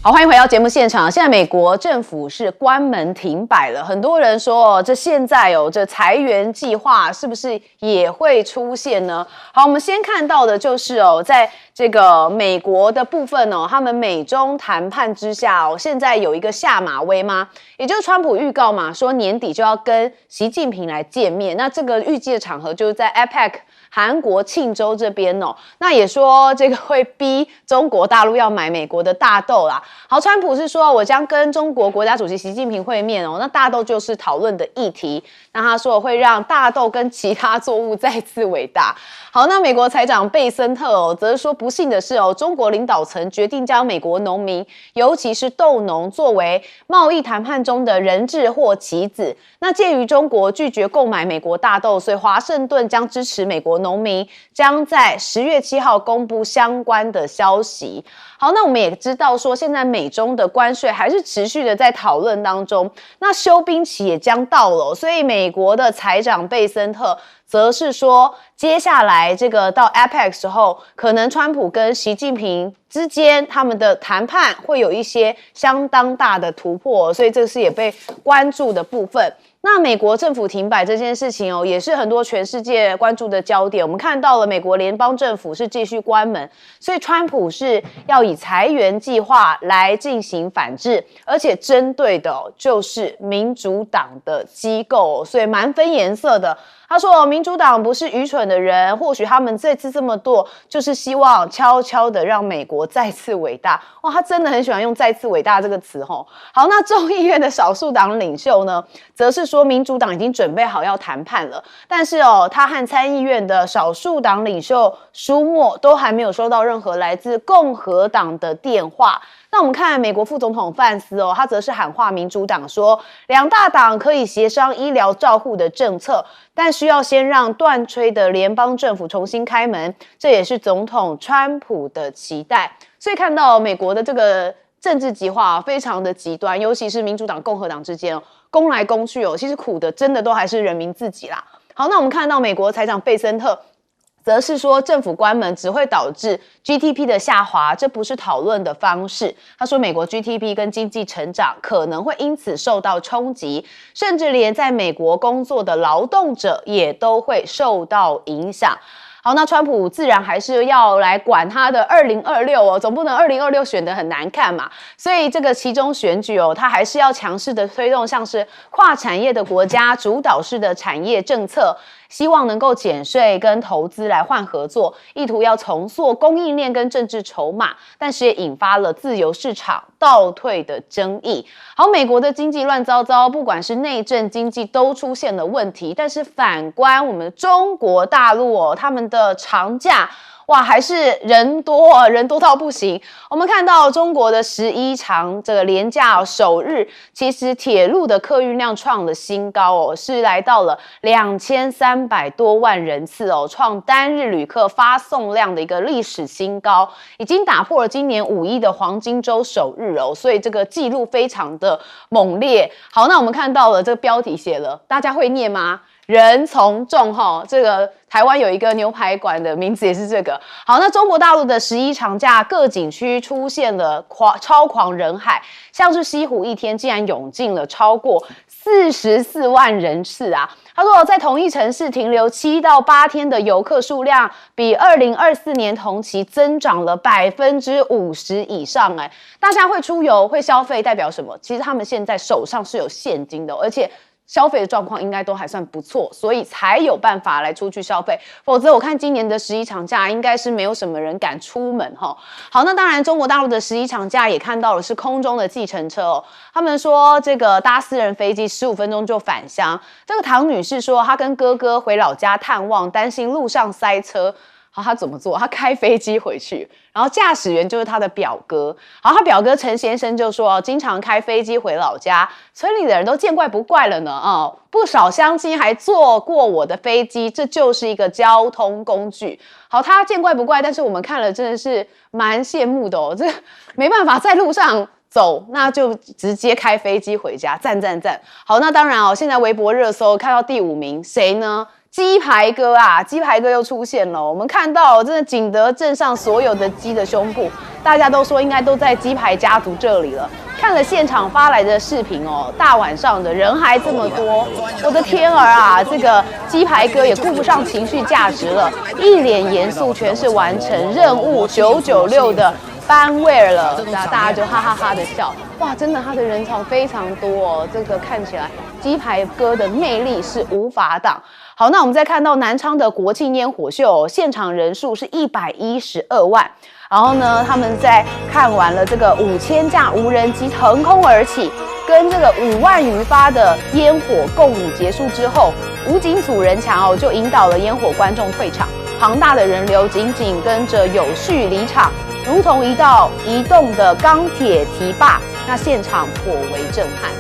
好，欢迎回到节目现场。现在美国政府是关门停摆了，很多人说这现在这裁员计划是不是也会出现呢？好，我们先看到的就是在这个美国的部分他们美中谈判之下现在有一个下马威吗？也就是川普预告嘛，说年底就要跟习近平来见面，那这个预计的场合就是在 APEC 韩国庆州这边那也说这个会逼中国大陆要买美国的大豆啦。好，川普是说我将跟中国国家主席习近平会面那大豆就是讨论的议题。那他说会让大豆跟其他作物再次伟大。好，那美国财长贝森特则是说不幸的是中国领导层决定将美国农民，尤其是豆农作为贸易谈判中的人质或棋子。那鉴于中国拒绝购买美国大豆，所以华盛顿将支持美国农民，将在10月7号公布相关的消息。好，那我们也知道说现在美中的关税还是持续的在讨论当中，那休兵期也将到了所以美国的财长贝森特则是说接下来这个到 APEC 时候，可能川普跟习近平之间他们的谈判会有一些相当大的突破，所以这是也被关注的部分。那美国政府停摆这件事情也是很多全世界关注的焦点。我们看到了美国联邦政府是继续关门，所以川普是要以裁员计划来进行反制，而且针对的就是民主党的机构所以蛮分颜色的。他说民主党不是愚蠢的人，或许他们这次这么做就是希望悄悄的让美国再次伟大。哇，他真的很喜欢用再次伟大这个词好，那众议院的少数党领袖呢，则是说民主党已经准备好要谈判了，但是他和参议院的少数党领袖舒默都还没有收到任何来自共和党的电话。那我们看美国副总统范斯他则是喊话民主党说，两大党可以协商医疗照护的政策，但需要先让断炊的联邦政府重新开门，这也是总统川普的期待。所以看到美国的这个政治极化非常的极端，尤其是民主党共和党之间攻来攻去其实苦的真的都还是人民自己啦。好，那我们看到美国财长贝森特则是说政府关门只会导致 GDP 的下滑，这不是讨论的方式。他说美国 GDP 跟经济成长可能会因此受到冲击，甚至连在美国工作的劳动者也都会受到影响。好，那川普自然还是要来管他的2026总不能2026选得很难看嘛。所以这个期中选举他还是要强势的推动像是跨产业的国家主导式的产业政策，希望能够减税跟投资来换合作，意图要重塑供应链跟政治筹码，但是也引发了自由市场倒退的争议。好，美国的经济乱糟糟，不管是内政经济都出现了问题，但是反观我们中国大陆他们的长假哇，还是人多到不行。我们看到中国的11长这个连假首日，其实铁路的客运量创了新高是来到了2300多万人次创单日旅客发送量的一个历史新高，已经打破了今年5·1的黄金周首日所以这个记录非常的猛烈。好，那我们看到了这个标题写了，大家会念吗？人从众这个台湾有一个牛排馆的名字也是这个。好，那中国大陆的11长假各景区出现了超狂人海，像是西湖一天竟然涌进了超过44万人次啊。他说在同一城市停留7到8天的游客数量比2024年同期增长了50%以上大家会出游会消费代表什么？其实他们现在手上是有现金的而且消费的状况应该都还算不错，所以才有办法来出去消费，否则我看今年的11长假应该是没有什么人敢出门好，那当然中国大陆的11长假也看到了是空中的计程车他们说这个搭私人飞机15分钟就返乡。这个唐女士说她跟哥哥回老家探望，担心路上塞车。好，他怎么做？他开飞机回去，然后驾驶员就是他的表哥。好，他表哥陈先生就说，经常开飞机回老家，村里的人都见怪不怪了呢。不少乡亲还坐过我的飞机，这就是一个交通工具。好，他见怪不怪，但是我们看了真的是蛮羡慕的这没办法在路上走，那就直接开飞机回家，赞。好，那当然现在微博热搜看到第5名，谁呢？鸡排哥啊，鸡排哥又出现了。我们看到真的景德镇上所有的鸡的胸部大家都说应该都在鸡排家族这里了。看了现场发来的视频哦，大晚上的人还这么多，我的天儿啊！这个鸡排哥也顾不上情绪价值了，一脸严肃，全是完成任务996的班威尔了。那大家就哈哈哈的笑，哇，真的他的人潮非常多哦，这个看起来鸡排哥的魅力是无法挡。好，那我们再看到南昌的国庆烟火秀，现场人数是112万。然后呢，他们在看完了这个5000架无人机腾空而起，跟这个5万余发的烟火共舞结束之后，武警组人墙就引导了烟火观众退场，庞大的人流紧紧跟着有序离场，如同一道移动的钢铁堤坝，那现场颇为震撼。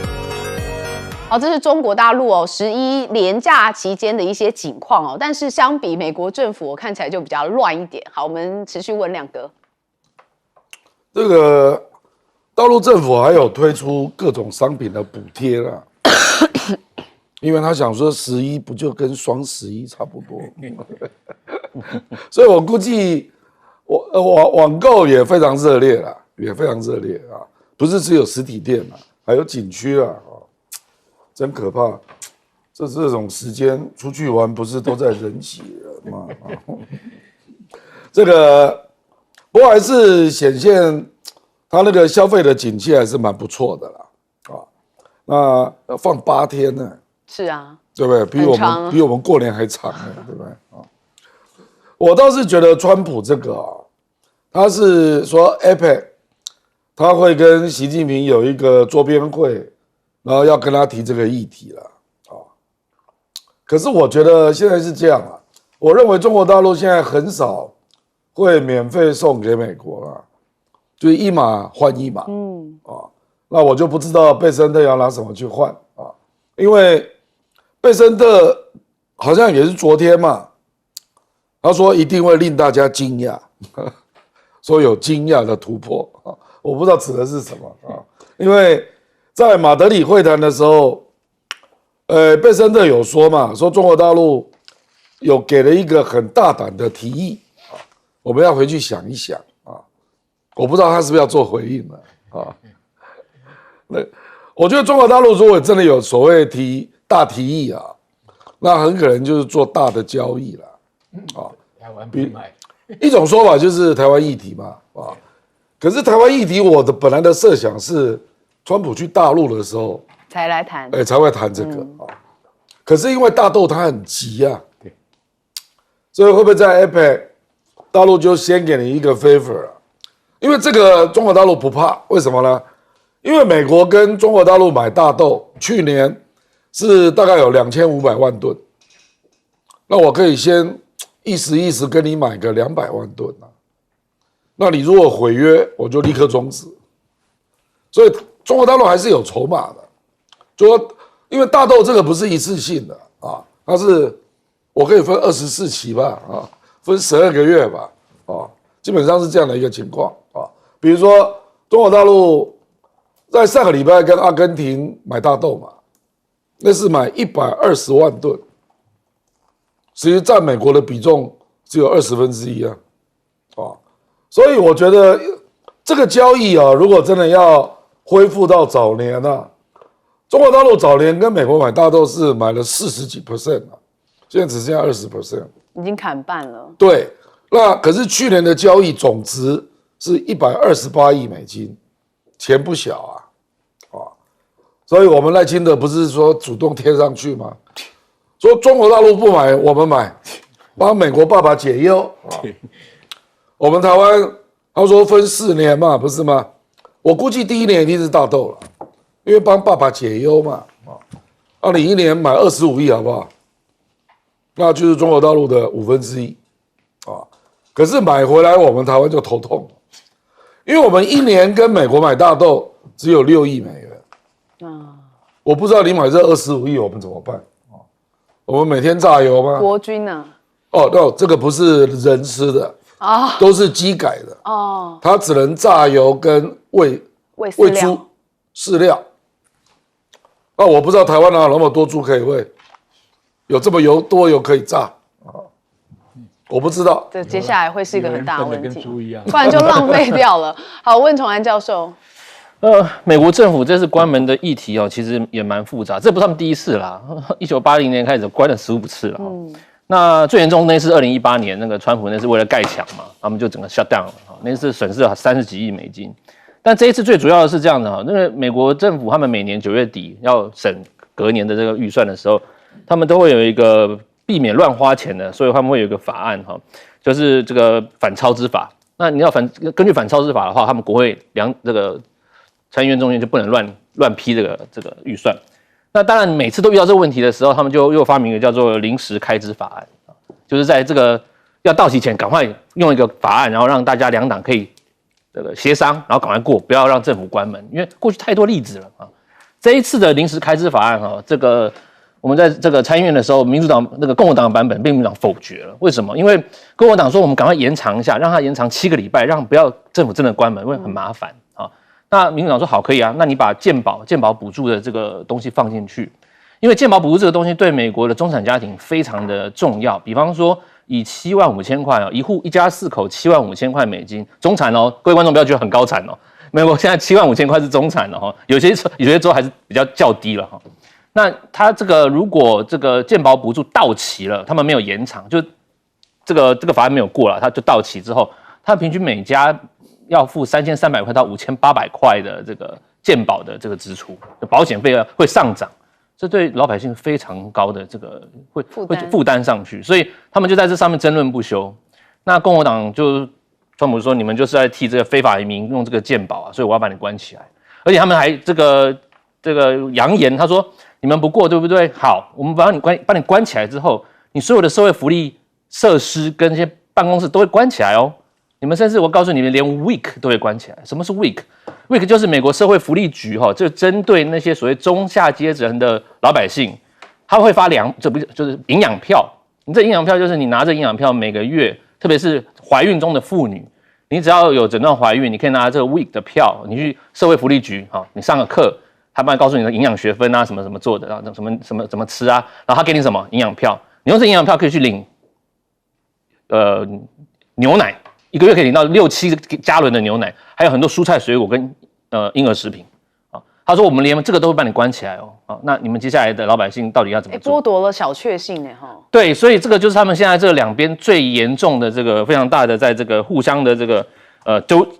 好，这是中国大陆11连假期间的一些景况但是相比美国政府，我看起来就比较乱一点。好，我们持续问亮哥。这个大陆政府还有推出各种商品的补贴啦，因为他想说11不就跟双11差不多，所以我估计网购也非常热烈啦，也非常热烈啊，不是只有实体店啦，还有景区啦，真可怕。这种时间出去玩不是都在人挤人吗？这个不过还是显现它那个消费的景气还是蛮不错的啦，那要放8天呢，是啊，对不对？比我们过年还长呢，对不对？我倒是觉得川普这个他是说 APEC 他会跟习近平有一个桌边会，然后要跟他提这个议题了可是我觉得现在是这样我认为中国大陆现在很少会免费送给美国了，就是一码换一码。那我就不知道贝森特要拿什么去换因为贝森特好像也是昨天嘛，他说一定会令大家惊讶，说有惊讶的突破我不知道指的是什么因为在马德里会谈的时候。贝森特有说嘛，说中国大陆有给了一个很大胆的提议我们要回去想一想我不知道他是不是要做回应了那我觉得中国大陆如果真的有所谓大提议那很可能就是做大的交易了台湾不买。一种说法就是台湾议题嘛可是台湾议题我的本来的设想是，川普去大陆的时候。才来谈，才会谈这个可是因为大豆它很急对，所以会不会在 APEC 大陆就先给你一个 favor 因为这个中国大陆不怕，为什么呢？因为美国跟中国大陆买大豆，去年是大概有2500万吨，那我可以先意思跟你买个200万吨那你如果毁约，我就立刻终止。所以中国大陆还是有筹码的。就说，因为大豆这个不是一次性的它是我可以分24期吧分12个月吧基本上是这样的一个情况比如说中国大陆在上个礼拜跟阿根廷买大豆嘛，那是买120万吨，其实占美国的比重只有1/20所以我觉得这个交易如果真的要恢复到早年中国大陆早年跟美国买大豆是买了40几%现在只剩下20%，已经砍半了。对，那可是去年的交易总值是128亿美金，钱不小所以我们赖清德不是说主动贴上去吗？说中国大陆不买，我们买，帮美国爸爸解忧我们台湾他说分4年嘛，不是吗？我估计第1年一定是大豆了。因为帮爸爸解忧嘛你1年买25亿好不好？那就是中国大陆的1/5可是买回来我们台湾就头痛因为我们1年跟美国买大豆只有6亿美元我不知道你买这25亿我们怎么办我们每天炸油吗？国军呢no 这个不是人吃的都是机改的它只能炸油跟喂猪饲料我不知道台湾哪有那么多猪可以喂，有这么多油可以炸我不知道。这接下来会是一个很大的问跟题，猪一样，不然就浪费掉了。好，问崇安教授。美国政府这次关门的议题哦，其实也蛮复杂，这不是他们第一次啦。1980年开始关了15次了。那最严重那是2018年那个川普那是为了盖墙嘛，他们就整个 shut down 了，那次损失了30几亿美金。但这一次最主要的是这样的哈，那个美国政府他们每年9月底要审隔年的这个预算的时候，他们都会有一个避免乱花钱的，所以他们会有一个法案哈，就是这个反超支法。那你要根据反超支法的话，他们国会这个参议院、众议院就不能乱批这个预算。那当然每次都遇到这个问题的时候，他们就又发明一个叫做临时开支法案，就是在这个要到期前赶快用一个法案，然后让大家两党可以这个协商，然后赶快过，不要让政府关门，因为过去太多例子了啊。这一次的临时开支法案这个我们在这个参议院的时候，民主党那个共和党的版本被民主党否决了。为什么？因为共和党说我们赶快延长一下，让它延长7个礼拜，让不要政府真的关门，因为很麻烦啊。那民主党说好可以啊，那你把健保补助的这个东西放进去，因为健保补助这个东西对美国的中产家庭非常的重要。比方说以75000块一家4口75000块美金，中产哦，各位观众不要觉得很高产哦，美国现在75000块是中产了哈，有些州还是比较较低了哈。那他这个如果这个健保补助到期了，他们没有延长，就这个法案没有过了，它就到期之后，他平均每家要付3300块到5800块的这个健保的这个支出，保险费会上涨，这对老百姓非常高的这个会负担上去，所以他们就在这上面争论不休。那共和党就川普说，你们就是在替这个非法移民用这个健保啊，所以我要把你关起来。而且他们还这个扬言，他说你们不过对不对？好，我们把你关起来之后，你所有的社会福利设施跟这些办公室都会关起来哦。你们甚至我告诉你们，连 WIC 都会关起来。什么是 WIC？WIC 就是美国社会福利局就针对那些所谓中下阶层的老百姓，他会发就是营养票。你这营养票就是你拿着营养票，每个月，特别是怀孕中的妇女，你只要有诊断怀孕，你可以拿这个 WIC 的票，你去社会福利局你上个课，他帮你告诉你的营养学分啊，什么做的，然后怎么吃啊，然后他给你什么营养票，你用这营养票可以去领牛奶。1个月可以领到6-7加仑的牛奶，还有很多蔬菜水果跟婴儿食品啊。他说我们连这个都会把你关起来哦。那你们接下来的老百姓到底要怎么做？剥夺了小确幸对，所以这个就是他们现在这两边最严重的这个非常大的在这个互相的这个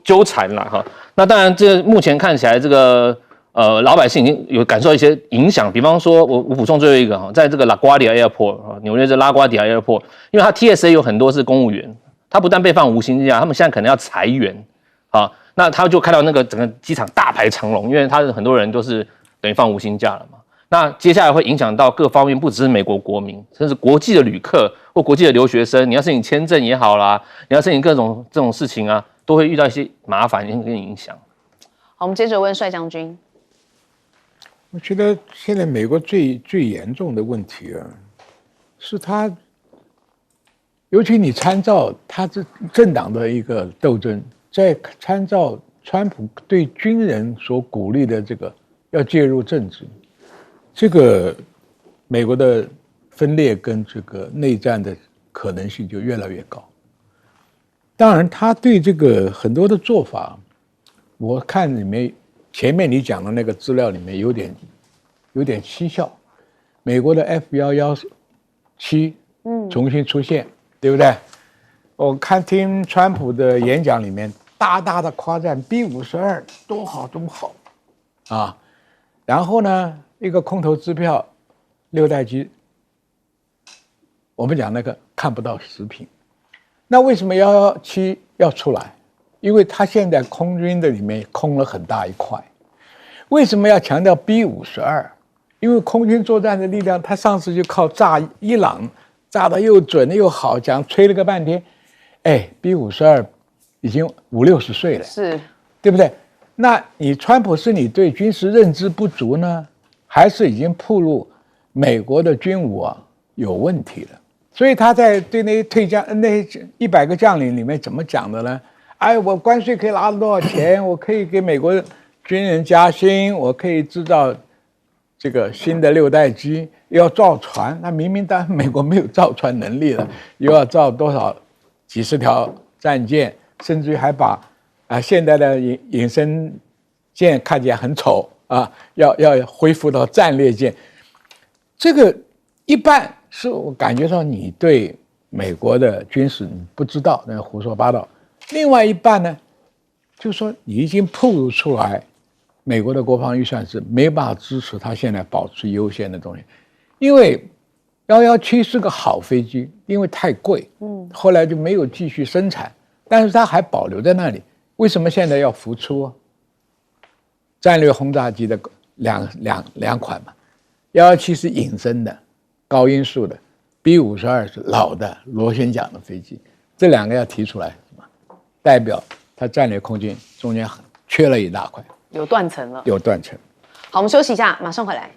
纠缠啦哈。那当然这目前看起来这个老百姓已经有感受一些影响，比方说我补充最后一个在这个 LaGuardia Airport 纽约这拉瓜迪亚 Airport， 因为它 TSA 有很多是公务员。他不但被放无薪假，他们现在可能要裁员啊。那他就看到那个整个机场大排长龙，因为他很多人都是等于放无薪假了嘛。那接下来会影响到各方面，不只是美国国民，甚至国际的旅客或国际的留学生，你要申请签证也好啦，你要申请各种这种事情啊，都会遇到一些麻烦跟影响。好，我们接着问帅将军。我觉得现在美国最严重的问题是他。尤其你参照他这政党的一个斗争，再参照川普对军人所鼓励的这个要介入政治，这个美国的分裂跟这个内战的可能性就越来越高。当然，他对这个很多的做法，我看里面前面你讲的那个资料里面有点蹊跷。美国的 F117重新出现。对不对？我听川普的演讲里面，大大的夸赞 B-52多好啊！然后呢，一个空头支票6代机，我们讲那个看不到食品。那为什么117要出来？因为他现在空军的里面空了很大一块。为什么要强调 B-52？因为空军作战的力量，他上次就靠炸伊朗。炸得又准又好，吹了个半天，B-52已经50-60岁了，是，对不对？那你川普是你对军事认知不足呢，还是已经暴露美国的军武有问题了？所以他在对那些退将那100个将领里面怎么讲的呢？我关税可以拿多少钱？我可以给美国军人加薪，我可以制造这个新的6代机。要造船，那明明当然美国没有造船能力了，又要造多少几十条战舰，甚至于还把现代的隐身舰看起来很丑啊，要恢复到战列舰。这个一半是我感觉到你对美国的军事你不知道，那胡说八道；另外一半呢，就是说你已经暴露出来，美国的国防预算是没办法支持它现在保持优先的东西，因为117是个好飞机，因为太贵，后来就没有继续生产，但是它还保留在那里。为什么现在要复出啊？战略轰炸机的两款嘛，117是隐身的，高音速的 ，B52是老的螺旋桨的飞机，这两个要提出来，是吧？代表它战略空间中间缺了一大块，有断层了。有断层。好，我们休息一下，马上回来。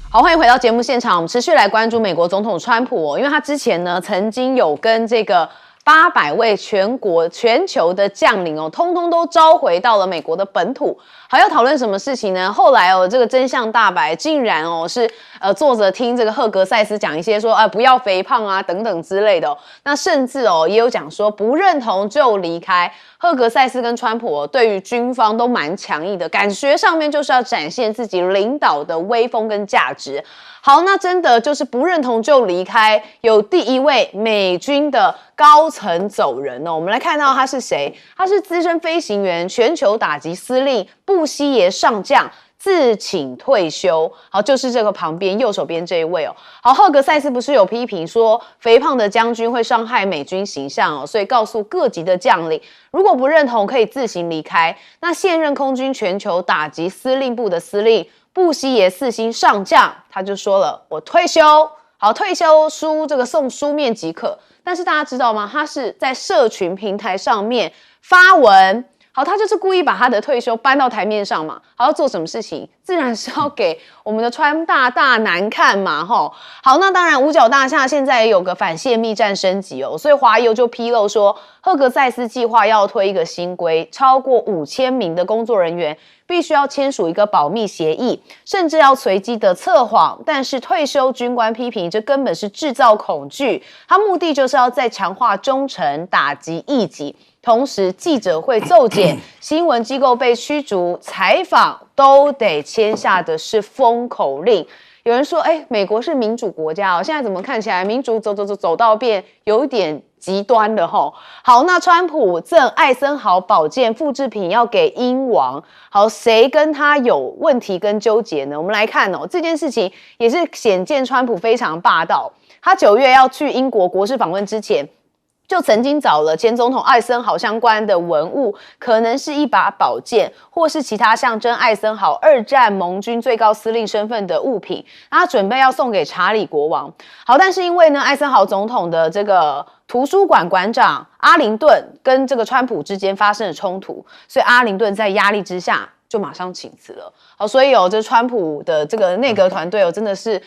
好，欢迎回到节目现场。我们持续来关注美国总统川普因为他之前呢曾经有跟这个800位全球的将领通通都召回到了美国的本土。好，要讨论什么事情呢？后来这个真相大白，竟然是坐着听这个赫格塞斯讲一些说不要肥胖啊等等之类的那甚至也有讲说不认同就离开。赫格塞斯跟川普对于军方都蛮强硬的，感觉上面就是要展现自己领导的威风跟价值。好，那真的就是不认同就离开，有第一位美军的高层走人我们来看到他是谁？他是资深飞行员、全球打击司令布希耶上将，自请退休。好，就是这个旁边右手边这一位好，赫格塞斯不是有批评说肥胖的将军会伤害美军形象所以告诉各级的将领，如果不认同可以自行离开。那现任空军全球打击司令部的司令布希耶4星上将，他就说了，我退休。好，退休书这个送书面即可，但是大家知道吗？他是在社群平台上面发文。好，他就是故意把他的退休搬到台面上嘛。好，要做什么事情？自然是要给我们的川大难看嘛。好，那当然五角大厦现在也有个反泄密战升级所以华邮就披露说，赫格塞斯计划要推一个新规，超过5000名的工作人员必须要签署一个保密协议，甚至要随机的测谎。但是退休军官批评这根本是制造恐惧，他目的就是要再强化忠诚，打击异己。同时记者会骤减，新闻机构被驱逐，采访都得签下的是封口令。有人说美国是民主国家现在怎么看起来民主走到变有一点极端了好，那川普赠艾森豪宝剑复制品要给英王。好，谁跟他有问题跟纠结呢？我们来看这件事情也是显见川普非常霸道。他9月要去英国国事访问之前，就曾经找了前总统艾森豪相关的文物，可能是一把宝剑，或是其他象征艾森豪2战盟军最高司令身份的物品，他准备要送给查理国王。好，但是因为呢，艾森豪总统的这个图书馆馆长阿灵顿跟这个川普之间发生了冲突，所以阿灵顿在压力之下就马上请辞了。好，所以这川普的这个内阁团队真的是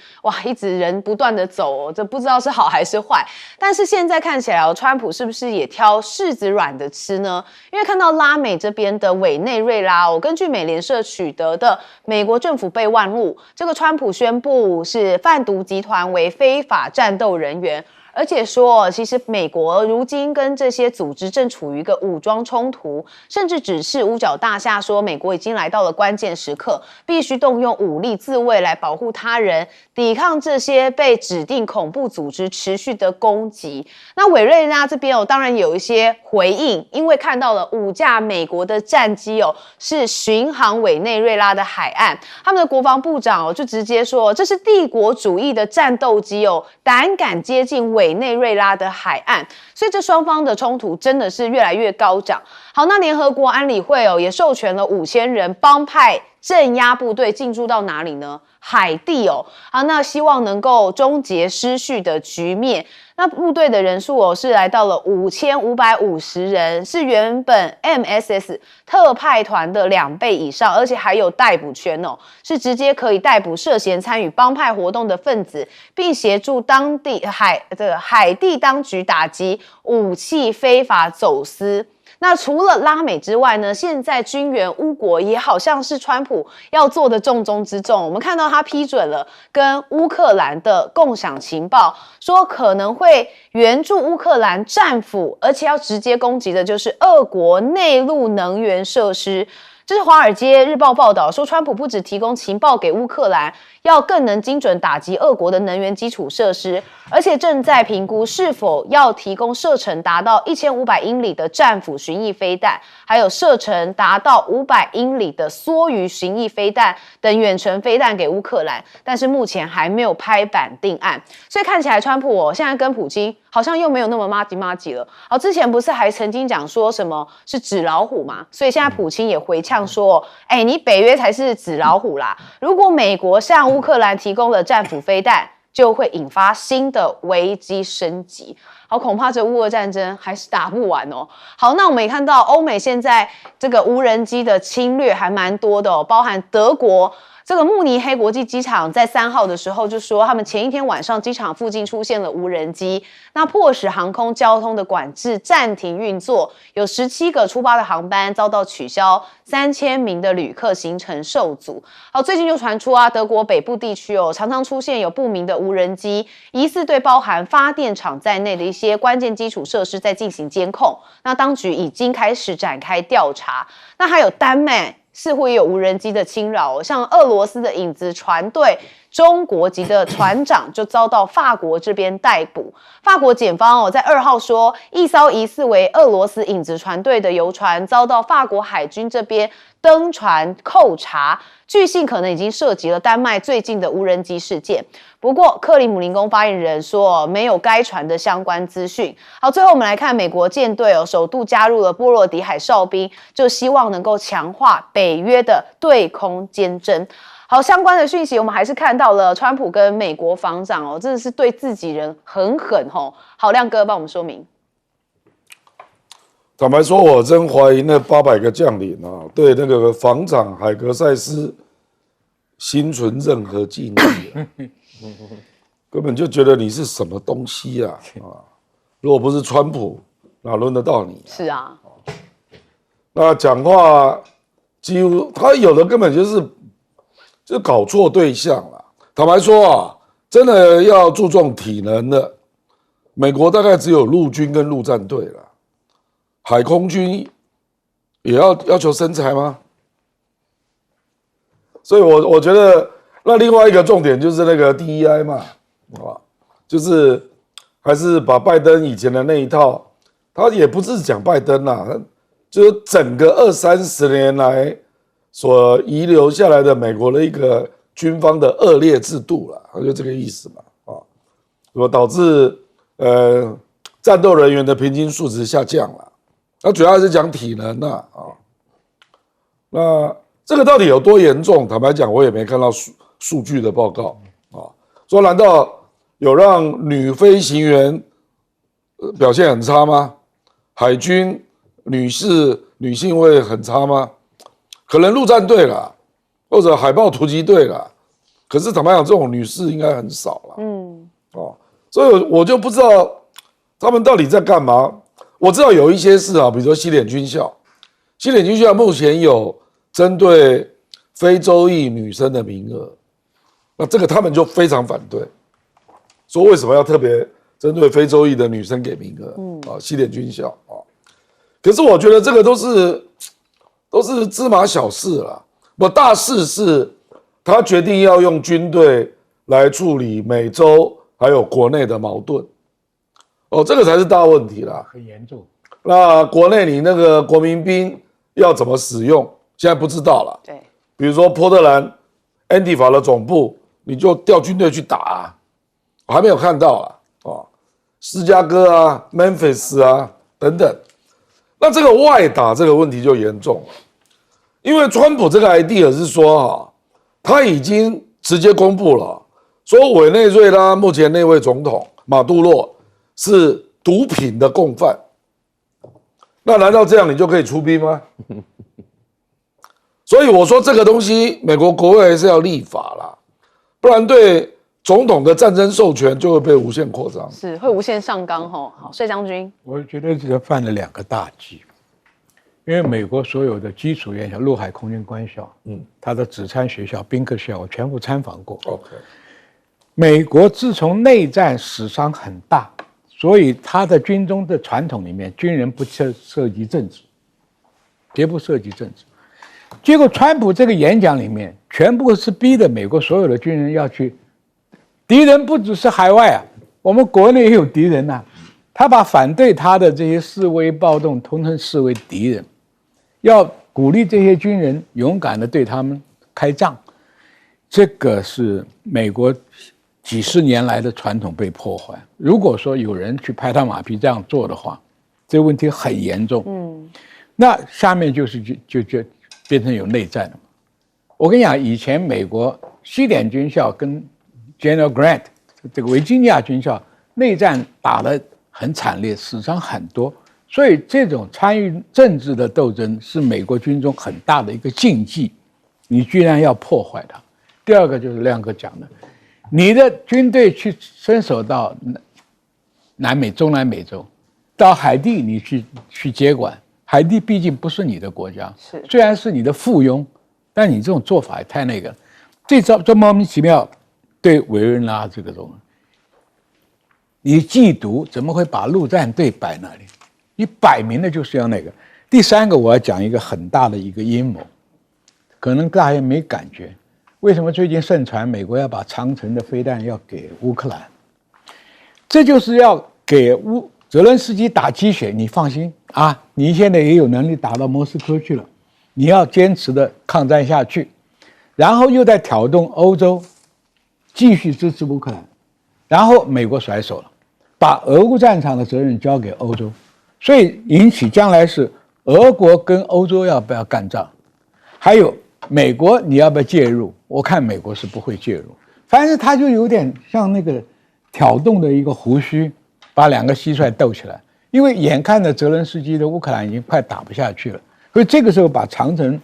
一直人不断的走这不知道是好还是坏。但是现在看起来川普是不是也挑柿子软的吃呢？因为看到拉美这边的委内瑞拉根据美联社取得的美国政府备忘录，这个川普宣布是贩毒集团为非法战斗人员。而且说，其实美国如今跟这些组织正处于一个武装冲突，甚至指示五角大厦说，美国已经来到了关键时刻，必须动用武力自卫来保护他人，抵抗这些被指定恐怖组织持续的攻击。那委内瑞拉这边当然有一些回应，因为看到了5架美国的战机是巡航委内瑞拉的海岸，他们的国防部长就直接说，这是帝国主义的战斗机胆敢接近委内瑞拉的海岸，所以这双方的冲突真的是越来越高涨。好，那联合国安理会也授权了5000人帮派镇压部队进驻到哪里呢？海地哦，那希望能够终结失序的局面。那部队的人数哦是来到了5550人，是原本 MSS 特派团的2倍以上，而且还有逮捕权哦，是直接可以逮捕涉嫌参与帮派活动的分子，并协助当地海地当局打击武器非法走私。那除了拉美之外呢，现在军援乌国也好像是川普要做的重中之重。我们看到他批准了跟乌克兰的共享情报，说可能会援助乌克兰战俘，而且要直接攻击的就是俄国内陆能源设施。这是《华尔街日报》报道说，川普不只提供情报给乌克兰，要更能精准打击俄国的能源基础设施，而且正在评估是否要提供射程达到1500英里的战斧巡弋飞弹，还有射程达到500英里的梭鱼巡弋飞弹等远程飞弹给乌克兰，但是目前还没有拍板定案。所以看起来川普现在跟普京好像又没有那么麻吉了。之前不是还曾经讲说什么是纸老虎嘛？所以现在普京也回呛说，你北约才是纸老虎啦！如果美国向乌克兰提供了战斧飞弹，就会引发新的危机升级。好，恐怕这乌俄战争还是打不完哦。好，那我们也看到欧美现在这个无人机的侵略还蛮多的哦，包含德国。这个慕尼黑国际机场在3号的时候就说，他们前一天晚上机场附近出现了无人机，那迫使航空交通的管制暂停运作，有17个出发的航班遭到取消，3000名的旅客行程受阻。好，最近就传出德国北部地区常常出现有不明的无人机，疑似对包含发电厂在内的一些关键基础设施在进行监控。那当局已经开始展开调查。那还有丹麦似乎也有无人机的侵扰，像俄罗斯的影子船队中国籍的船长就遭到法国这边逮捕。法国检方在2号说，一艘疑似为俄罗斯影子船队的游船遭到法国海军这边登船扣查，据信可能已经涉及了丹麦最近的无人机事件。不过克里姆林宫发言人说没有该船的相关资讯。好，最后我们来看美国舰队首度加入了波罗的海哨兵，就希望能够强化北约的对空坚贞。好，相关的讯息我们还是看到了川普跟美国防长真的是对自己人很狠好，亮哥帮我们说明。坦白说，我真怀疑那800个将领对那个防长海格塞斯心存任何敬意根本就觉得你是什么东西啊！如果不是川普，哪轮得到你？是啊，那讲话几乎他有的根本就搞错对象了。坦白说真的要注重体能的，美国大概只有陆军跟陆战队了，海空军也要求身材吗？所以我觉得，那另外一个重点就是那个 DEI 嘛，就是还是把拜登以前的那一套，他也不是讲拜登啦，就是整个20-30年来所遗留下来的美国的一个军方的恶劣制度啦，就这个意思嘛，所导致战斗人员的平均素质下降了。那主要还是讲体能那这个到底有多严重？坦白讲，我也没看到数据的报告说难道有让女飞行员表现很差吗？海军女性会很差吗？可能陆战队啦，或者海豹突击队啦，可是坦白讲，这种女士应该很少啦。所以我就不知道他们到底在干嘛。我知道有一些事比如说西点军校目前有针对非洲裔女生的名额，那这个他们就非常反对，说为什么要特别针对非洲裔的女生给名额？西点军校可是我觉得这个都是芝麻小事啦。大事是他决定要用军队来处理美洲还有国内的矛盾。这个才是大问题啦，很严重。那国内你那个国民兵要怎么使用，现在不知道了。对，比如说波特兰安提法的总部，你就调军队去打我还没有看到芝加哥Memphis 等等。那这个外打这个问题就严重了，因为川普这个 idea 是说他已经直接公布了，说委内瑞拉目前那位总统马杜罗是毒品的共犯。那难道这样你就可以出兵吗？所以我说这个东西，美国国会还是要立法啦，不然对总统的战争授权就会被无限扩张，是会无限上纲吼。好，税将军，我觉得这个犯了2个大忌，因为美国所有的基础院校、陆海空军官校，它的指参学校、宾克校，我全部参访过。OK， 美国自从内战死伤很大，所以他的军中的传统里面，军人不涉及政治，绝不涉及政治。结果川普这个演讲里面，全部是逼的美国所有的军人要去，敌人不只是海外啊，我们国内也有敌人呐。他把反对他的这些示威暴动统统视为敌人，要鼓励这些军人勇敢地对他们开仗。这个是美国几十年来的传统被破坏。如果说有人去拍他马屁这样做的话，这个问题很严重。那下面就变成有内战了。我跟你讲，以前美国西点军校跟 General Grant 这个维吉尼亚军校内战打得很惨烈，死伤很多，所以这种参与政治的斗争是美国军中很大的一个禁忌，你居然要破坏它。第二个就是亮哥讲的，你的军队去伸手到中南美洲，到海地你去接管，海地毕竟不是你的国家，虽然是你的附庸，但你这种做法也太那个了。这莫名其妙对委任拉这个东西，你缉毒怎么会把陆战队摆那里？你摆明了就是要那个。第三个，我要讲一个很大的一个阴谋，可能大家没感觉。为什么最近盛传美国要把长城的飞弹要给乌克兰？这就是要给泽伦斯基打鸡血。你放心啊，你现在也有能力打到莫斯科去了，你要坚持的抗战下去，然后又在挑动欧洲继续支持乌克兰，然后美国甩手了，把俄乌战场的责任交给欧洲，所以引起将来是俄国跟欧洲要不要干仗，还有美国你要不要介入？我看美国是不会介入，反正他就有点像那个挑动的一个胡须，把2个蟋蟀斗起来。因为眼看着泽连斯基的乌克兰已经快打不下去了，所以这个时候把长城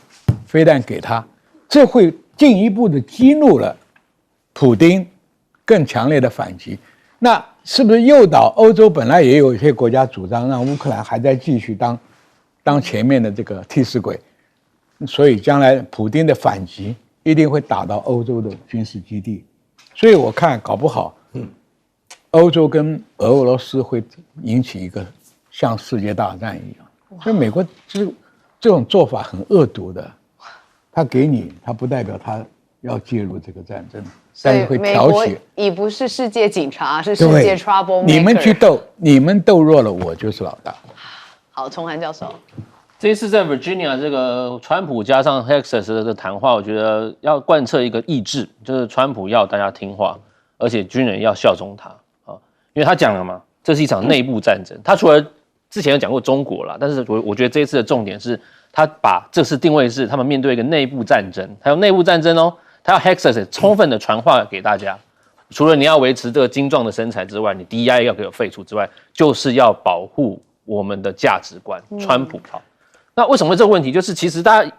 飞弹给他，这会进一步的激怒了普丁更强烈的反击。那是不是诱导欧洲？本来也有一些国家主张让乌克兰还在继续当前面的这个替死鬼，所以将来普丁的反击一定会打到欧洲的军事基地。所以我看搞不好，欧洲跟俄罗斯会引起一个像世界大战一样。所以美国这种做法很恶毒的，他给你，他不代表他要介入这个战争，但是会挑起。已不是世界警察，是世界 trouble maker。你们去斗，你们斗弱了，我就是老大。好，崇涵教授，这一次在 Virginia 这个川普加上 Texas 的谈话，我觉得要贯彻一个意志，就是川普要大家听话，而且军人要效忠他啊，因为他讲了嘛，这是一场内部战争。他除了之前有讲过中国啦，但是我觉得这一次的重点是，他把这次定位是他们面对一个内部战争，还有内部战争哦，他要 Texas 充分的传话给大家。除了你要维持这个精壮的身材之外，你 DEI 要给我废除之外，就是要保护我们的价值观。川普好，那为什么这个问题？就是其实大家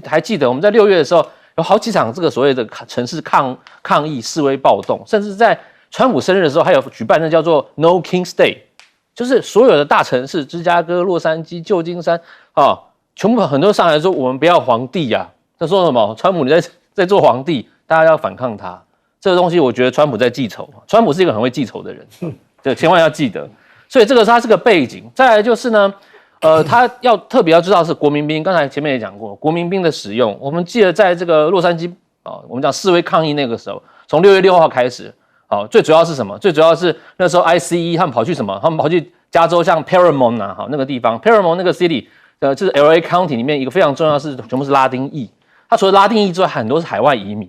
还记得我们在6月的时候，有好几场这个所谓的城市抗议示威暴动，甚至在川普生日的时候，还有举办那叫做 No King's Day， 就是所有的大城市，芝加哥、洛杉矶、旧金山啊，全部很多人上来说我们不要皇帝呀、他说什么？川普你在做皇帝，大家要反抗他。这个东西我觉得川普在记仇，川普是一个很会记仇的人，对，千万要记得。所以这个它是个背景。再来就是呢，他要特别要知道是国民兵，刚才前面也讲过，国民兵的使用。我们记得在这个洛杉矶我们讲示威抗议那个时候，从6月6号开始，最主要是什么？最主要是那时候 ICE 他们跑去什么？他们跑去加州像 Paramount 啊，那个地方 ，Paramount 那个 city，就是 LA County 里面一个非常重要的是全部是拉丁裔。他除了拉丁裔之外，很多是海外移民。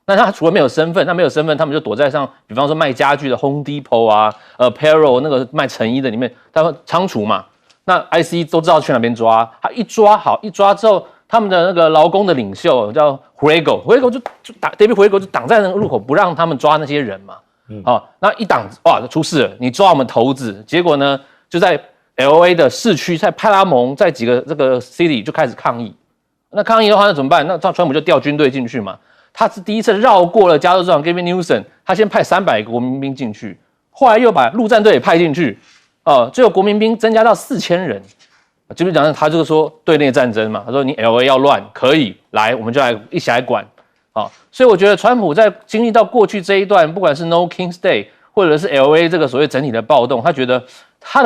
那他除了没有身份，他们就躲在像，比方说卖家具的 Home Depot 啊，Apparel 那个卖成衣的里面，他们仓储嘛。那 IC 都知道去哪边抓，他一抓之后，他们的那个劳工的领袖叫 Huego 就David Huego 就挡在那个路口，不让他们抓那些人嘛。那一挡哇，出事了！你抓我们头子，结果呢，就在 LA 的市区，在派拉蒙，在几个这个 city 就开始抗议。那抗议的话，那怎么办？那川普就调军队进去嘛。他是第一次绕过了加州州长 Gavin Newsom， 他先派300个国民兵进去，后来又把陆战队也派进去，最后国民兵增加到4000人。基本上他就是说对内战争嘛，他说你 LA 要乱可以来，我们就来一起来管。所以我觉得川普在经历到过去这一段，不管是 No King's Day 或者是 LA 这个所谓整体的暴动，他觉得他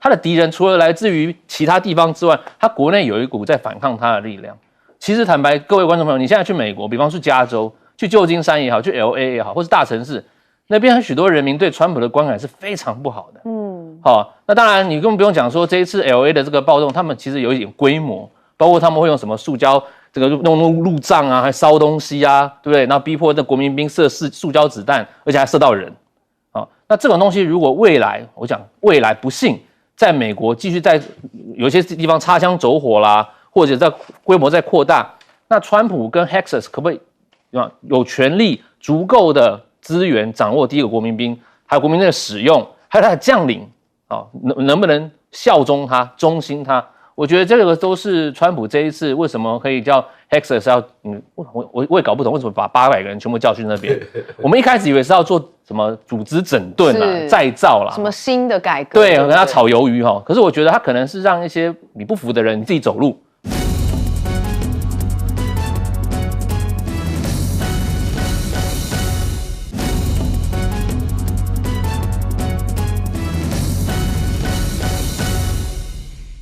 的敌人除了来自于其他地方之外，他国内有一股在反抗他的力量。其实坦白各位观众朋友，你现在去美国，比方说加州，去旧金山也好，去 LA 也好，或是大城市，那边许多人民对川普的观感是非常不好的。那当然你更不用讲说这一次 LA 的这个暴动，他们其实有一点规模，包括他们会用什么塑胶这个弄路障啊，还烧东西啊，对不对？然后逼迫这国民兵射塑胶子弹，而且还射到人。那这种东西如果未来不幸在美国继续在有些地方擦枪走火啦，或者在规模在扩大，那川普跟 Texas 可不可以有权利足够的资源掌握第一个国民兵，还有国民兵的使用，还有他的将领能不能效忠他、忠心他？我觉得这个都是川普这一次为什么可以叫 Texas 要我也搞不懂为什么把800个人全部叫去那边。我们一开始以为是要做什么组织整顿啦、再造啦，什么新的改革，对，跟他炒鱿鱼哈。可是我觉得他可能是让一些你不服的人你自己走路。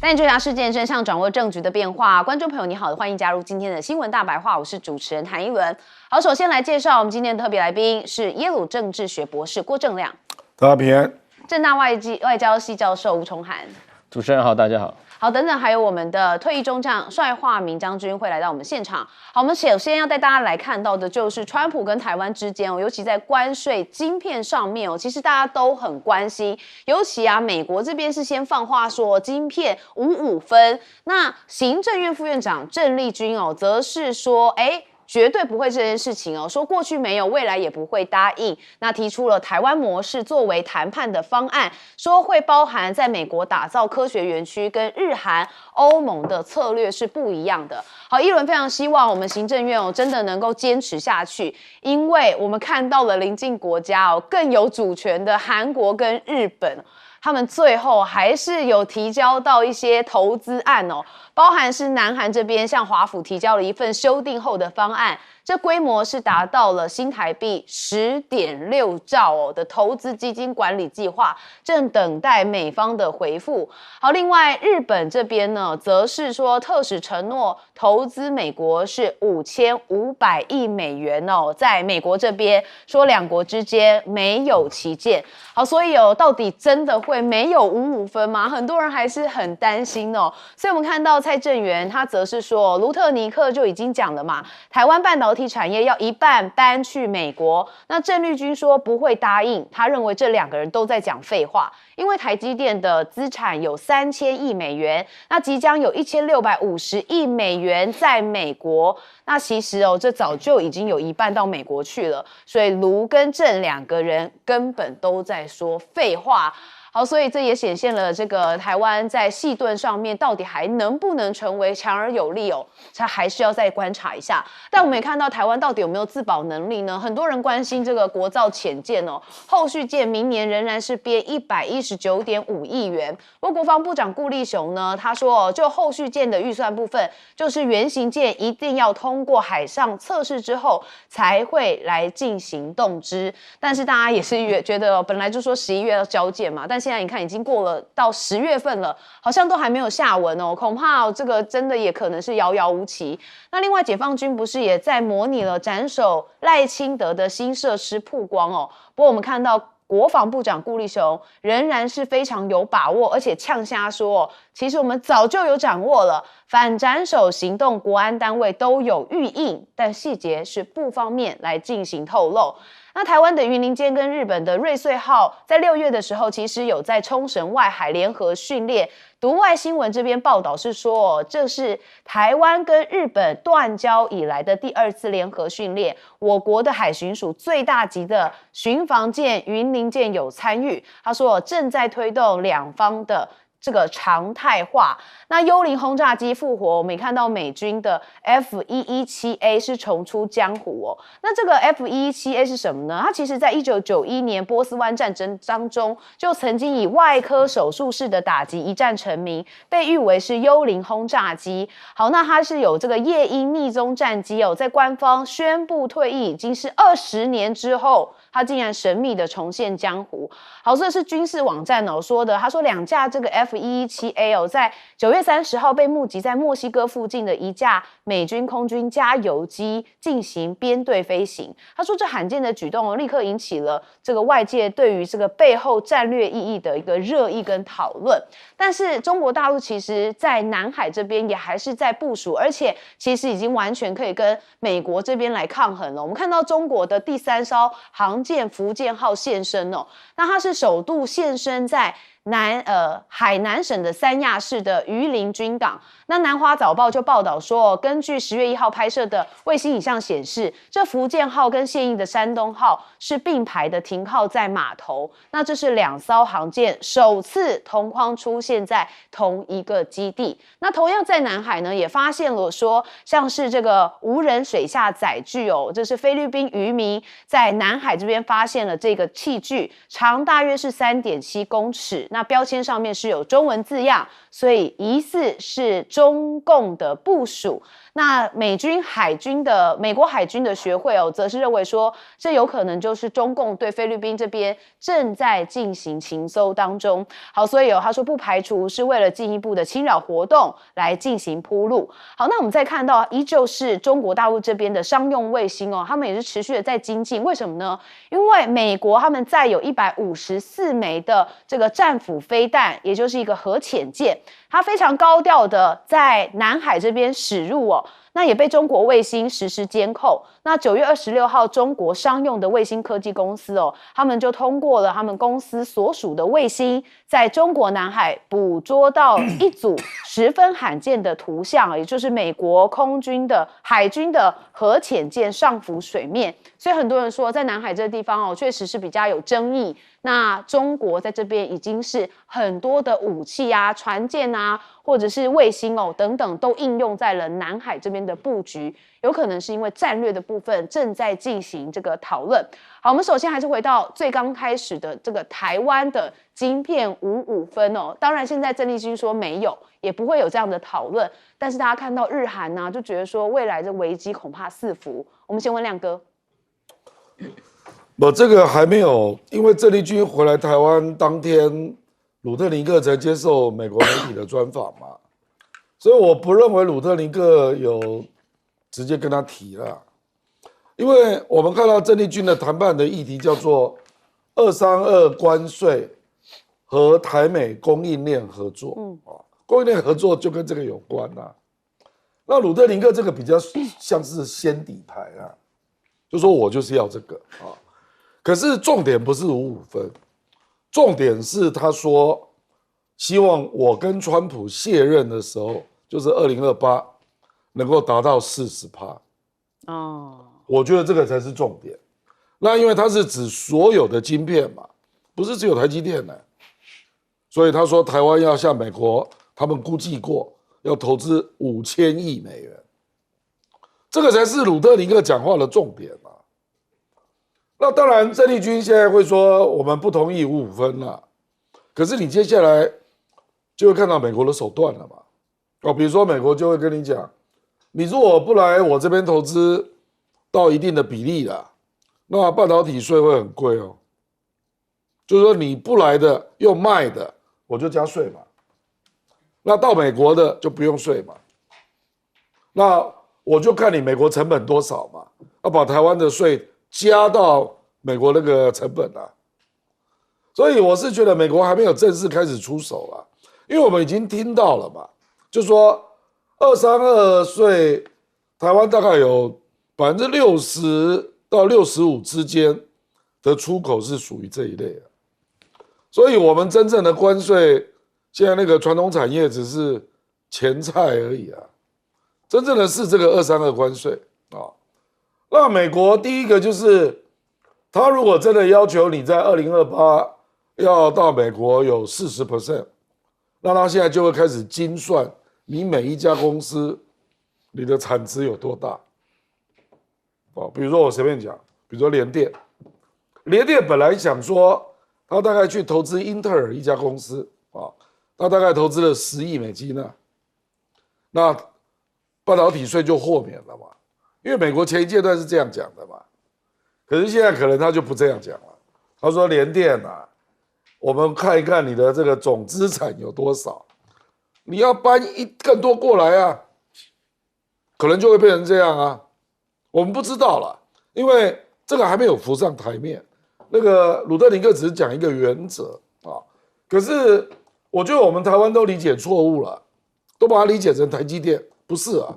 带你追查事件真相，掌握政局的变化。观众朋友你好，欢迎加入今天的新闻大白话，我是主持人谭一伦。好，首先来介绍我们今天的特别来宾是耶鲁政治学博士郭正亮，大家平安。政大外交系教授吴崇涵，主持人好，大家好。好，等等，还有我们的退役中将帅化明将军会来到我们现场。好，我们首先要带大家来看到的就是川普跟台湾之间尤其在关税晶片上面其实大家都很关心。尤其美国这边是先放话说晶片55分，那行政院副院长郑丽君则是说，绝对不会这件事情说过去没有，未来也不会答应。那提出了台湾模式作为谈判的方案，说会包含在美国打造科学园区，跟日韩、欧盟的策略是不一样的。好，一轮非常希望我们行政院真的能够坚持下去，因为我们看到了邻近国家更有主权的韩国跟日本。他们最后还是有提交到一些投资案包含是南韩这边向华府提交了一份修订后的方案，这规模是达到了新台币10.6兆的投资基金管理计划，正等待美方的回复。好，另外日本这边呢，则是说特使承诺投资美国是5500亿美元在美国这边说两国之间没有歧见。好，所以到底真的会没有55分吗？很多人还是很担心所以我们看到蔡正元他则是说，卢特尼克就已经讲了嘛，台湾半导体产业要一半搬去美国。那郑丽君说不会答应，他认为这两个人都在讲废话，因为台积电的资产有3000亿美元，那即将有1650亿美元在美国。那其实这早就已经有一半到美国去了，所以卢跟郑两个人根本都在说废话。好，所以这也显现了这个台湾在细盾上面到底还能不能成为强而有力它还是要再观察一下。但我们也看到台湾到底有没有自保能力呢？很多人关心这个国造潜舰后续舰明年仍然是编119.5亿元。不过国防部长顾立雄呢，他说就后续舰的预算部分，就是原型舰一定要通过海上测试之后才会来进行动之。但是大家也是觉得本来就说11月要交舰嘛，但现在你看已经过了到10月份了，好像都还没有下文恐怕这个真的也可能是遥遥无期。那另外解放军不是也在模拟了斩首赖清德的新设施曝光不过我们看到国防部长顾立雄仍然是非常有把握，而且呛瞎说其实我们早就有掌握了，反斩首行动国安单位都有预应，但细节是不方便来进行透露。那台湾的云林舰跟日本的瑞穗号在6月的时候，其实有在冲绳外海联合训练。读外新闻这边报道是说，这是台湾跟日本断交以来的第2次联合训练，我国的海巡署最大级的巡防舰云林舰有参与。他说正在推动两方的这个常态化。那幽灵轰炸机复活，我们也看到美军的 F117A 是重出江湖哦。那这个 F117A 是什么呢？它其实在1991年波斯湾战争当中，就曾经以外科手术式的打击一战成名，被誉为是幽灵轰炸机。好，那它是有这个夜鹰逆踪战机哦，在官方宣布退役已经是20年之后，它竟然神秘的重现江湖。好，这是军事网站哦说的，他说2架这个 F117A 哦，在9月30号被目击在墨西哥附近的一架美军空军加油机进行编队飞行。他说这罕见的举动哦，立刻引起了这个外界对于这个背后战略意义的一个热议跟讨论。但是中国大陆其实在南海这边也还是在部署，而且其实已经完全可以跟美国这边来抗衡了。我们看到中国的第3艘航舰福建号现身哦，那它是首度现身在海南省的三亚市的榆林军港。那南华早报就报道说，根据10月1号拍摄的卫星影像显示，这福建号跟现役的山东号是并排的停靠在码头。那这是2艘航舰首次同框出现在同一个基地。那同样在南海呢，也发现了说，像是这个无人水下载具哦，这是菲律宾渔民在南海这边发现了这个器具，长大约是3.7公尺。那标签上面是有中文字样，所以疑似是中共的部署。那美国海军的学会哦，则是认为说，这有可能就是中共对菲律宾这边正在进行情搜当中。好，所以他说不排除是为了进一步的侵扰活动来进行铺路。好，那我们再看到依旧是中国大陆这边的商用卫星哦，他们也是持续的在精进。为什么呢？因为美国他们载有154枚的这个战斧飞弹，也就是一个核潜舰，它非常高调的在南海这边驶入哦。那也被中国卫星实施监控。那9月26号，中国商用的卫星科技公司哦，他们就通过了他们公司所属的卫星，在中国南海捕捉到一组十分罕见的图像，也就是美国空军的海军的核潜舰上浮水面。所以很多人说，在南海这个地方哦，确实是比较有争议。那中国在这边已经是很多的武器啊、船舰啊，或者是卫星哦等等，都应用在了南海这边的布局。有可能是因为战略的部分正在进行这个讨论。好，我们首先还是回到最刚开始的这个台湾的晶片55分哦。当然，现在郑丽君说没有，也不会有这样的讨论。但是大家看到日韩呢，就觉得说未来的危机恐怕四伏。我们先问亮哥。这个还没有，因为郑丽君回来台湾当天，鲁特林克才接受美国媒体的专访嘛，所以我不认为鲁特林克有直接跟他提了，因为我们看到郑丽君的谈判的议题叫做232关税和台美供应链合作，供应链合作就跟这个有关啦。那鲁特林克这个比较像是先底牌啊，就说我就是要这个啊。可是重点不是55分，重点是他说希望我跟川普卸任的时候，就是2028能够达到40%。我觉得这个才是重点。那因为它是指所有的晶片嘛，不是只有台积电的，所以他说台湾要向美国，他们估计过要投资5000亿美元，这个才是鲁特林克讲话的重点嘛。那当然，郑丽君现在会说我们不同意55分了，可是你接下来就会看到美国的手段了嘛。比如说美国就会跟你讲，你如果不来我这边投资到一定的比例啦，那半导体税会很贵哦。就是说你不来的又卖的，我就加税嘛。那到美国的就不用税嘛。那我就看你美国成本多少嘛，要把台湾的税加到美国那个成本啊，所以我是觉得美国还没有正式开始出手啊，因为我们已经听到了嘛，就说232税，台湾大概有60%到65%之间的出口是属于这一类的。所以我们真正的关税，现在那个传统产业只是前菜而已啊，真正的是这个232关税啊。那美国第一个就是，他如果真的要求你在2028要到美国有40%，那他现在就会开始精算你每一家公司你的产值有多大。比如说我随便讲，比如说联电本来想说他大概去投资英特尔一家公司啊，他大概投资了10亿美金呢，那半导体税就豁免了嘛，因为美国前一阶段是这样讲的嘛，可是现在可能他就不这样讲了，他说联电啊，我们看一看你的这个总资产有多少，你要搬更多过来啊，可能就会变成这样啊，我们不知道了，因为这个还没有浮上台面。那个鲁特尼克只是讲一个原则啊，可是我觉得我们台湾都理解错误了，都把它理解成台积电，不是啊，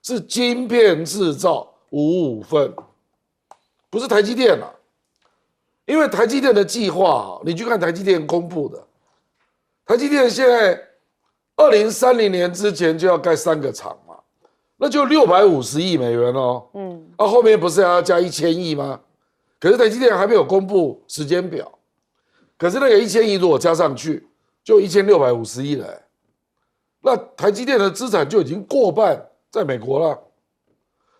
是晶片制造555分，不是台积电啊。因为台积电的计划，你去看台积电公布的，台积电现在2030年之前就要盖3个厂嘛，那就650亿美元哦，后面不是还要加1000亿吗？可是台积电还没有公布时间表，可是那个1000亿如果加上去，就1650亿了，那台积电的资产就已经过半在美国了，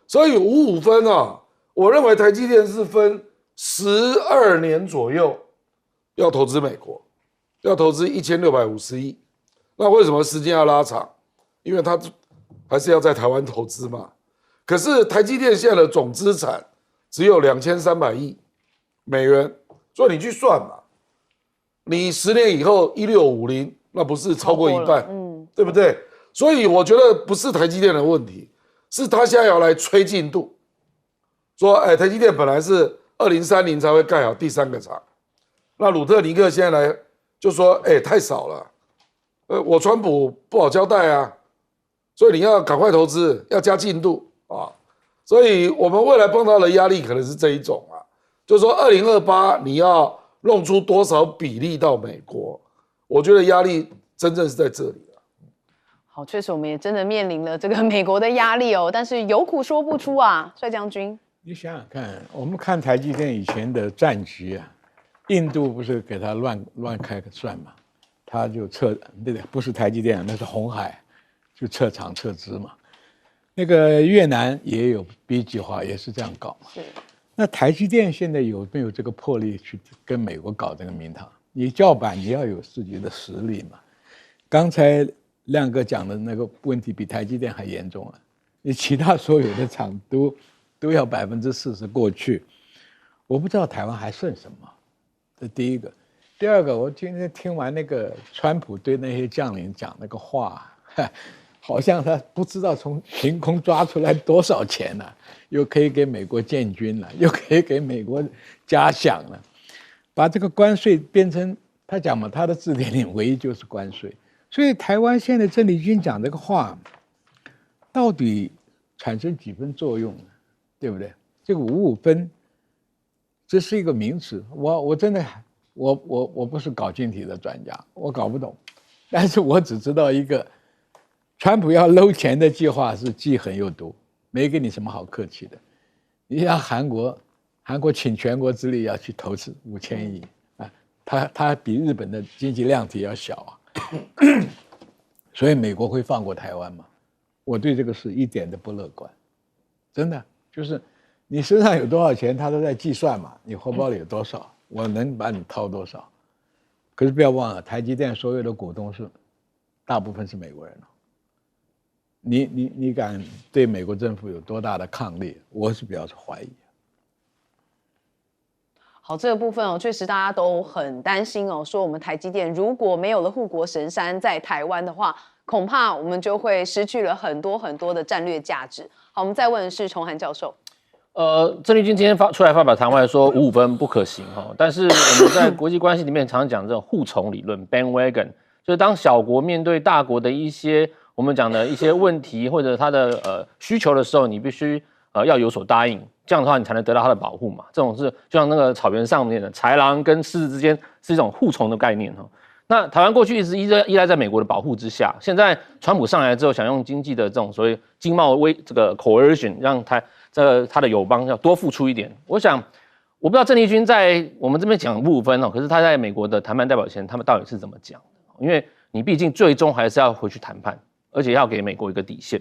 所以55分啊，我认为台积电是分12年左右要投资美国，要投资1650亿，那为什么时间要拉长？因为它还是要在台湾投资嘛。可是台积电现在的总资产只有2300亿美元，所以你去算嘛，你10年以后1650，那不是超过一半，对不对？所以我觉得不是台积电的问题，是他现在要来催进度，说，台积电本来是2030才会盖好第3个厂，那鲁特尼克现在来就说，太少了，我川普不好交代啊，所以你要赶快投资，要加进度啊。所以我们未来碰到的压力可能是这一种啊，就是说2028你要弄出多少比例到美国，我觉得压力真正是在这里啊。好，确实我们也真的面临了这个美国的压力哦，但是有苦说不出啊，帅将军。你想想看，我们看台积电以前的战局啊，印度不是给他乱开个算嘛，他就不是台积电，那是鸿海，就撤厂撤资嘛。那个越南也有 B 计划，也是这样搞嘛。是。那台积电现在有没有这个魄力去跟美国搞这个名堂？你叫板你要有自己的实力嘛。刚才亮哥讲的那个问题比台积电还严重啊！你其他所有的厂都要40%过去，我不知道台湾还剩什么。这第一个，第二个，我今天听完那个川普对那些将领讲那个话，好像他不知道从凭空抓出来多少钱了，又可以给美国建军了，又可以给美国加饷了，把这个关税变成他讲嘛，他的字典里唯一就是关税。所以台湾现在郑丽君讲这个话，到底产生几分作用呢？对不对？这个55分，这是一个名词。我真的我不是搞经济的专家，我搞不懂，但是我只知道一个。川普要搂钱的计划是既狠又毒，没给你什么好客气的。你像韩国请全国之力要去投资5000亿啊，它比日本的经济量体要小啊，所以美国会放过台湾吗？我对这个事一点都不乐观，真的就是你身上有多少钱，他都在计算嘛，你荷包里有多少，我能把你掏多少。可是不要忘了，台积电所有的股东大部分是美国人。你敢对美国政府有多大的抗力？我是表示怀疑。好，这个部分哦，确实大家都很担心哦，说我们台积电如果没有了护国神山在台湾的话，恐怕我们就会失去了很多很多的战略价值。好，我们再问的是崇涵教授。郑丽君今天出来发表谈话说55分不可行哈，但是我们在国际关系里面常常讲这种护从理论 （bandwagon）， 就是当小国面对大国的一些我们讲的一些问题或者它的需求的时候，你必须要有所答应。这样的话你才能得到它的保护嘛。这种是就像那个草原上面的豺狼跟狮子之间是一种互从的概念哈。那台湾过去一直依赖在美国的保护之下，现在川普上来之后，想用经济的这种所谓经贸这个 coercion， 让他的友邦要多付出一点。我想，我不知道郑丽君在我们这边讲部分哦，可是他在美国的谈判代表前，他们到底是怎么讲的？因为你毕竟最终还是要回去谈判，而且要给美国一个底线。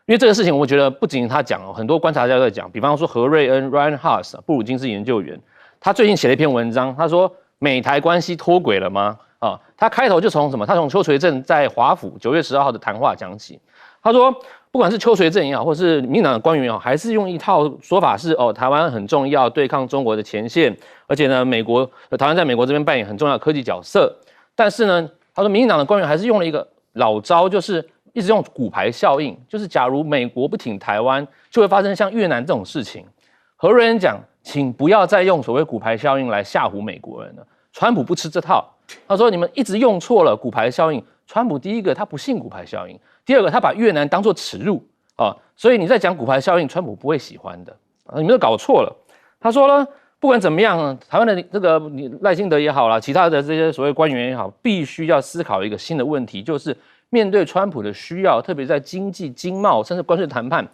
因为这个事情，我觉得不仅他讲哦，很多观察家都在讲，比方说何瑞恩 Ryan Haas 布鲁金斯研究员，他最近写了一篇文章，他说美台关系脱轨了吗？他开头就从什么？他从邱垂正在华府9月12号的谈话讲起。他说，不管是邱垂正也好，或是民进党的官员也好，还是用一套说法是台湾很重要，对抗中国的前线，而且呢，台湾在美国这边扮演很重要的科技角色。但是呢，他说民进党的官员还是用了一个老招，就是一直用骨牌效应，就是假如美国不挺台湾，就会发生像越南这种事情。何瑞恩讲，请不要再用所谓骨牌效应来吓唬美国人了。川普不吃这套。他说：“你们一直用错了骨牌效应。川普第一个他不信骨牌效应，第二个他把越南当作耻辱啊，所以你在讲骨牌效应，川普不会喜欢的你们都搞错了。”他说呢，不管怎么样，台湾的这个赖清德也好啦，其他的这些所谓官员也好，必须要思考一个新的问题，就是面对川普的需要，特别在经济、经贸甚至关税谈判，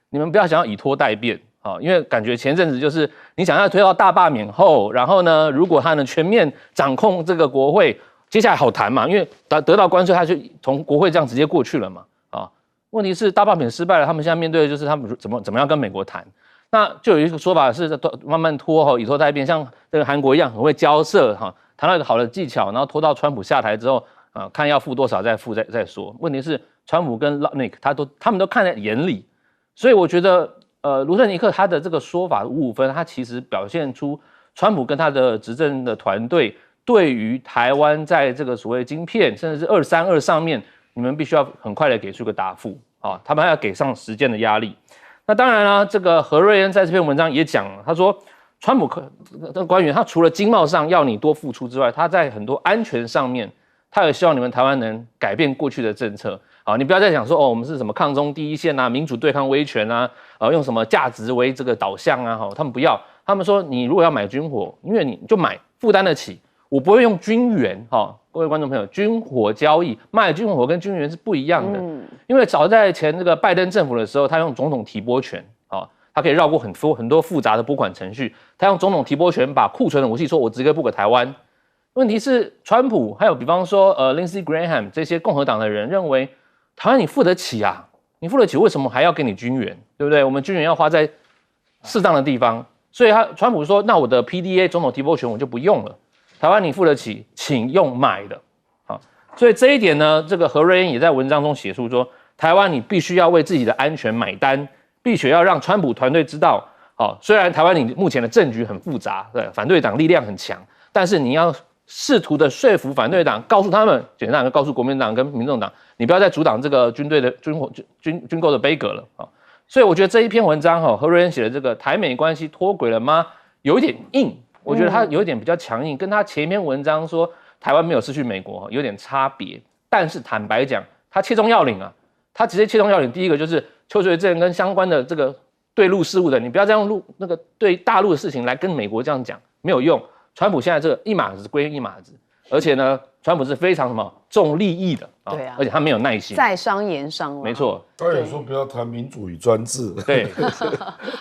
你们不要想要以拖代变。因为感觉前阵子就是你想要推到大罢免后，然后呢，如果他能全面掌控这个国会，接下来好谈嘛，因为得到关税，他就从国会这样直接过去了嘛。问题是大罢免失败了，他们现在面对的就是他们怎么样跟美国谈。那就有一个说法是慢慢拖以拖代变，像这个韩国一样很会交涉谈到一个好的技巧，然后拖到川普下台之后看要付多少再说。问题是川普跟 Lutnick 他们都看在眼里，所以我觉得。卢特尼克他的这个说法5分，他其实表现出川普跟他的执政的团队对于台湾在这个所谓晶片，甚至是232上面，你们必须要很快的给出个答复他们还要给上时间的压力。那当然啦，这个何瑞恩在这篇文章也讲了，他说川普的官员他除了经贸上要你多付出之外，他在很多安全上面，他也希望你们台湾能改变过去的政策。你不要再想说我们是什么抗中第一线啊，民主对抗威权啊，用什么价值为这个导向啊，他们不要，他们说你如果要买军火，因为你就买负担得起，我不会用军援各位观众朋友，军火交易卖军火跟军援是不一样的，因为早在前这个拜登政府的时候，他用总统提拨权他可以绕过很多复杂的拨款程序，他用总统提拨权把库存的武器说我直接拨给台湾。问题是川普还有比方说Lindsey Graham 这些共和党的人认为。台湾你付得起啊？你付得起，为什么还要给你军援？对不对？我们军援要花在适当的地方，所以川普说，那我的 PDA 总统提拨权我就不用了。台湾你付得起，请用买的。所以这一点呢，这个何瑞恩也在文章中写出说，台湾你必须要为自己的安全买单，必须要让川普团队知道，虽然台湾你目前的政局很复杂，对，反对党力量很强，但是你要试图的说服反对党，告诉他们，简单的告诉国民党跟民众党，你不要再阻挡这个军队的军购的杯葛了所以我觉得这一篇文章何瑞恩写的这个台美关系脱轨了吗？有一点硬，我觉得他有一点比较强硬，跟他前一篇文章说台湾没有失去美国有点差别。但是坦白讲，他切中要领啊，他直接切中要领。第一个就是邱垂正跟相关的这个对陆事务的，你不要再用那个对大陆的事情来跟美国这样讲，没有用。川普现在这个一码子归一码子，而且呢，川普是非常重利益的对啊，而且他没有耐心，在商言商了，没错。他也说不要谈民主与专制，对。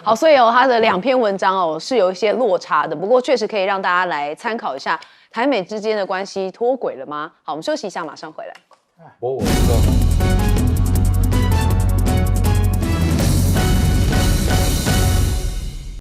好，所以他的2篇文章是有一些落差的，不过确实可以让大家来参考一下台美之间的关系脱轨了吗？好，我们休息一下，马上回来。我知道。